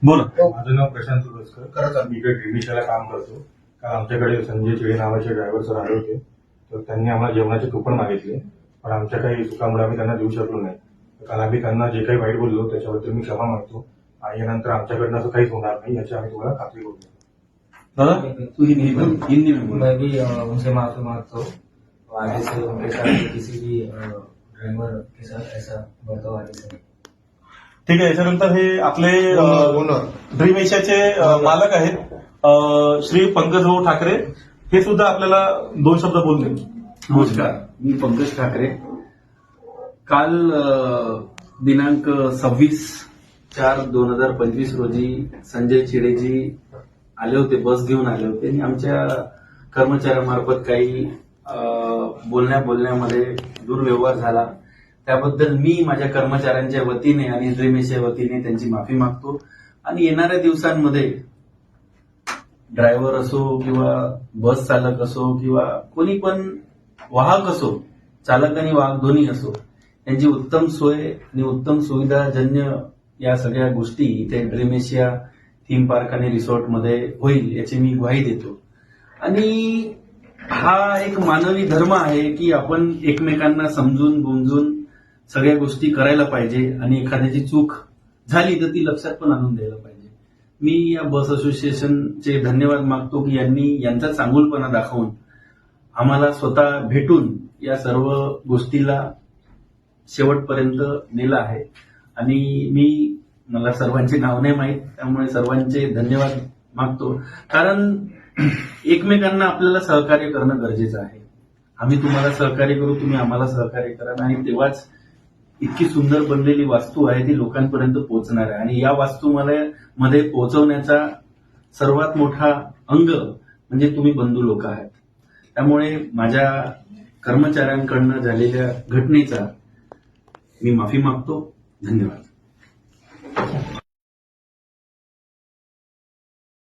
बोला. माझं नाव प्रशांत सुरस्कर. मी इकडे ड्रीमिशाला काम करतो. काल आमच्याकडे संजय चिळे नावाचे ड्रायव्हर सर आले होते. तर त्यांनी आम्हाला जेवणाचे कुपन मागितले, पण आमच्या काही चुकामुळे आम्ही त्यांना देऊ शकलो नाही. काल आम्ही त्यांना जे काही वाईट बोललो त्याच्याबद्दल मी क्षमा मागतो आणि यानंतर आमच्याकडनं असं काहीच होणार नाही याची आम्ही तुम्हाला खात्री करू. दादा तू हिंदी में बोल. मैं भी उनसे माफी मांगता हूँ। आगे से उनके साथ किसी भी ड्राइवर के साथ ऐसा बर्ताव आगे से। ठीक आहे. याच्यानंतर हे आपले ड्रीम एशियाचे मालक आहेत श्री पंकजभाऊ ठाकरे. हे सुद्धा आपल्याला 2 शब्द बोलतील. नमस्कार, मी पंकज ठाकरे. काल दिनांक 26/4/2025 रोजी संजय चिडेजी आले होते, बस घेऊन आले होते आणि आमच्या कर्मचाऱ्यांमार्फत काही बोलण्यामध्ये दुर्व्यवहार झाला. त्याबद्दल मी माझ्या कर्मचाऱ्यांच्या वतीने आणि ड्रीम एशिया वतीने त्यांची माफी मागतो आणि येणाऱ्या दिवसांमध्ये ड्रायव्हर असो किंवा बस चालक असो किंवा कोणी पण वाहक असो, चालक आणि वाहक दोन्ही असो, यांची उत्तम सोय आणि उत्तम सुविधाजन्य या सगळ्या गोष्टी इथे ड्रीम एशिया थीम पार्क आणि रिसॉर्टमध्ये होईल याची मी ग्वाही देतो. आणि हा एक मानवी धर्म आहे की आपण एकमेकांना समजून बुमजून सगळ्या गोष्टी करायला पाहिजे आणि एखाद्याची चूक झाली तर ती लक्षात पण आणून द्यायला पाहिजे. मी या बस असोसिएशनचे धन्यवाद मागतो की यांनी यांचा चांगुलपणा दाखवून आम्हाला स्वतः भेटून या सर्व गोष्टीला शेवटपर्यंत नेलं आहे. आणि मला सर्वांचे नाव नाही माहीत, त्यामुळे सर्वांचे धन्यवाद मागतो. कारण एकमेकांना आपल्याला सहकार्य करणं गरजेचं आहे. आम्ही तुम्हाला सहकार्य करू, तुम्ही आम्हाला सहकार्य करा आणि तेव्हाच इतकी सुंदर बनलेली वास्तू आहे ती लोकांपर्यंत पोहोचणार आहे. आणि या वास्तूमध्ये पोहोचवण्याचा सर्वात मोठा अंग म्हणजे तुम्ही बंधू लोक आहात. त्यामुळे माझ्या कर्मचाऱ्यांकडनं झालेल्या घटनेचा मी माफी मागतो. धन्यवाद.